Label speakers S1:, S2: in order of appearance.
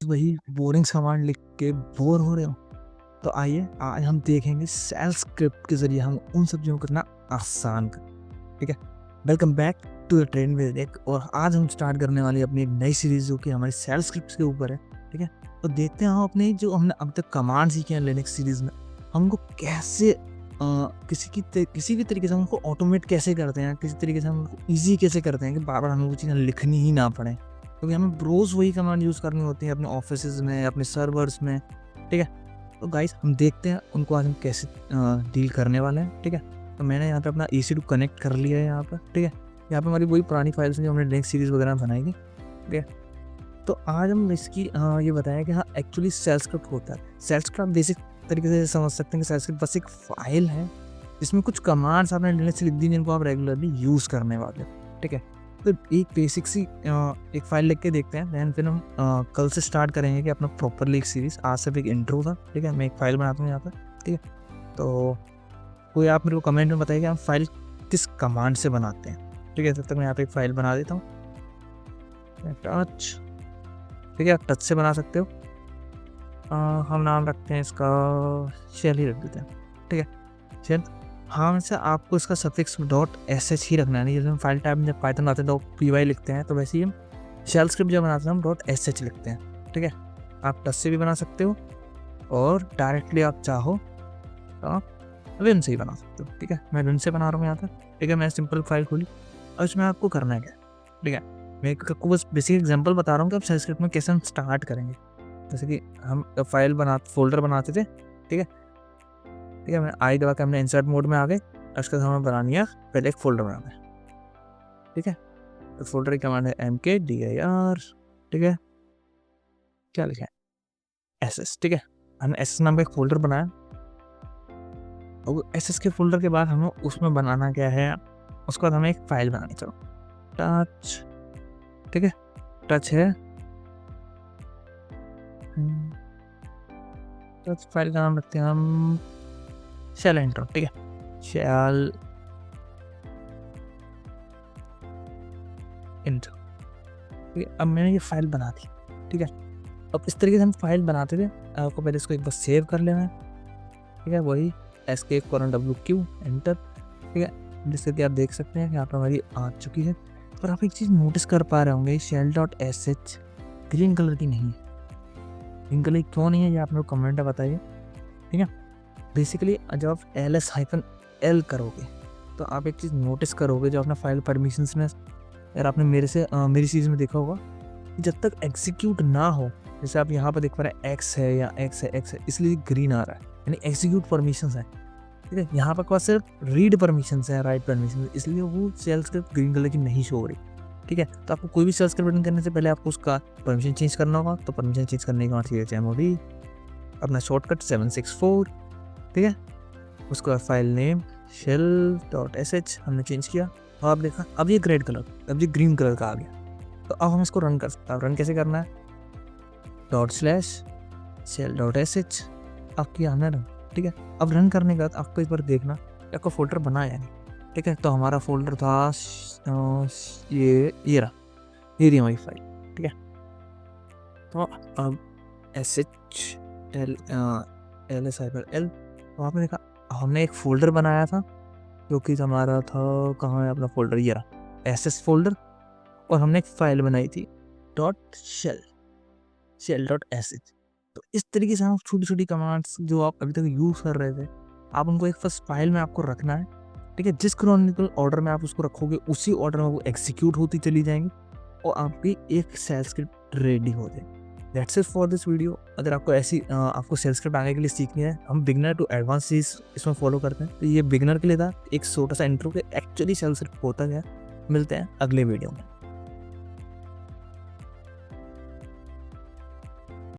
S1: वही boring command लिख के बोर हो रहे हो, तो आइए आज हम देखेंगे सेल स्क्रिप्ट के ज़रिए हम उन सब चीज़ों को करना आसान कर। ठीक है, welcome back to the trend with एक। और आज हम स्टार्ट करने वाली अपनी एक नई सीरीज़ जो कि हमारी सेल स्क्रिप्ट्स के ऊपर है। ठीक है, तो देखते हैं हम अपने जो हमने अब तक कमांड सीखे हैं लिनक्स सीरीज़ में, हमको कैसे किसी भी तरीके से हमको ऑटोमेट कैसे करते हैं, किसी तरीके से हम ईजी कैसे करते हैं कि बार बार हमें वो चीज़ें लिखनी ही ना पड़े, क्योंकि हमें रोज़ वही कमांड यूज़ करनी होती है अपने ऑफिसेज में, अपने सर्वर्स में। ठीक है, तो गाइस हम देखते हैं उनको आज हम कैसे डील करने वाले हैं। ठीक है, तो मैंने यहाँ पे अपना EC2 कनेक्ट कर लिया है यहाँ पर। ठीक है, यहाँ पे हमारी वही पुरानी फाइल्स हैं जो हमने लिनक्स सीरीज़ वगैरह बनाई थी। ठीक है, तो आज हम इसकी ये बताएं कि हाँ एक्चुअली सेल स्क्रिप्ट होता है। सेल स्क्रिप्ट आप बेसिक तरीके से समझ सकते हैं कि सेल स्क्रिप्ट बस एक फाइल है जिसमें कुछ कमांड्स आपने लिनक्स से लिख दी जिनको आप रेगुलरली यूज़ करने वाले हो। ठीक है, तो एक बेसिक सी एक फाइल लिख के देखते हैं, दैन फिर हम कल से स्टार्ट करेंगे कि अपना प्रॉपरली एक सीरीज़। आज सिर्फ एक इंट्रो था। ठीक है, मैं एक फाइल बनाता हूँ यहाँ पर। ठीक है, तो कोई आप मेरे को कमेंट में बताइए कि हम फाइल किस कमांड से बनाते हैं। ठीक है, तब तक मैं यहाँ पे एक फाइल बना देता हूँ। टच, ठीक है, आप टच से बना सकते हो। हम नाम रखते हैं इसका शेल ही रख देते हैं। ठीक है, शेल। हाँ, वैसे आपको इसका सफिक्स .sh ही रखना है, नहीं जैसे हम फाइल टाइप में जब पाइथन आते हैं तो py लिखते हैं, तो वैसे ही हम शेल स्क्रिप्ट जब बनाते हैं हम .sh लिखते हैं। ठीक है, आप टच से भी बना सकते हो और डायरेक्टली आप चाहो तो आप विन से ही बना सकते हो। ठीक है, मैं विन से बना रहा हूँ यहाँ पर। ठीक है, मैं सिंपल फाइल खोली और इसमें आपको करना है क्या। ठीक है, मैं आपको बस बेसिक एग्जांपल बता रहा हूँ कि आप शेल स्क्रिप्ट में कैसे हम स्टार्ट करेंगे। जैसे कि हम फाइल फोल्डर बनाते थे। ठीक है, ठीक है, मैं आई दबा के हमने इंसर्ट मोड में आ गए। उसके बाद हमें बनानी है पहले एक फोल्डर बनाना है। ठीक है, तो फोल्डर की कमांड है mkdir। ठीक है, क्या लिखा है ss। ठीक है, हमने ss नाम का एक फोल्डर बनाया और ss के फोल्डर के बाद हमें उसमें बनाना क्या है, उसके बाद हमें एक फाइल बनानी। चलो टच, ठीक है, टच है, टच फाइल का नाम रखते हैं हम शेल इंट्रो। ठीक है, शेल इंट्रो। ठीक है, अब मैंने ये फाइल बना दी। ठीक है, अब इस तरीके से हम फाइल बनाते थे। आपको पहले इसको एक बार सेव कर लेना है। ठीक है, वही escape::wq एंटर। ठीक है, जिससे कि आप देख सकते हैं कि यहाँ पर हमारी आ चुकी है। पर आप एक चीज़ नोटिस कर पा रहे होंगे, shell.sh ग्रीन कलर की नहीं है। ग्रीन कलर क्यों नहीं है ये आप मेरे को कमेंट में बताइए। ठीक है, बेसिकली जब आप ls-l करोगे तो आप एक चीज़ नोटिस करोगे, जो अपना फाइल परमिशंस में यार आपने मेरी सीरीज़ में देखा होगा कि जब तक एग्जीक्यूट ना हो, जैसे आप यहाँ पर देख पा रहे हैं x है या x है, इसलिए ग्रीन आ रहा है, यानी एग्जीक्यूट परमिशंस है। ठीक है, यहाँ पर पास सिर्फ रीड परमिशंस है, राइट परमिशंस, इसलिए वो शेल स्क्रिप्ट ग्रीन कलर की नहीं शो हो रही। ठीक है, तो आपको कोई भी शेल स्क्रिप्ट रन करने से पहले आपको उसका परमिशन चेंज करना होगा। तो परमिशन चेंज करने के बाद chmod अपना शॉर्टकट 764। ठीक है, उसका फाइल नेम shell.sh हमने चेंज किया और आप देखा अब ये ग्रेड कलर, अब ये ग्रीन कलर का आ गया। तो अब हम इसको रन कर सकते हैं। रन कैसे करना है, ./shell.sh आपकी आना रन। ठीक है, अब रन करने के बाद आपको एक बार देखना आपका फोल्डर बना या नहीं। ठीक है, तो हमारा फोल्डर था ये रहा, ये रही हमारी फाइल। ठीक है, तो अब ls-l तो आपने देखा हमने एक फोल्डर बनाया था जो कि हमारा था, कहाँ है अपना फोल्डर, ये रहा ss फोल्डर, और हमने एक फाइल बनाई थी shell.sh। तो इस तरीके से हम छोटी छोटी कमांड्स जो आप अभी तक यूज़ कर रहे थे, आप उनको एक फर्स्ट फाइल में आपको रखना है। ठीक है, जिस क्रोनिकल ऑर्डर में आप उसको रखोगे उसी ऑर्डर में वो एग्जीक्यूट होती चली जाएंगी और आपकी एक शेल स्क्रिप्ट रेडी हो जाएगी। That's it for this video. अगर आपको ऐसी आपको शेल स्क्रिप्ट आगे के लिए सीखनी है, हम बिगनर टू एडवांस चीज़ इसमें फॉलो करते हैं, तो ये बिगनर के लिए था एक छोटा सा इंट्रो के एक्चुअली शेल स्क्रिप्ट होता है। मिलते हैं अगले वीडियो में।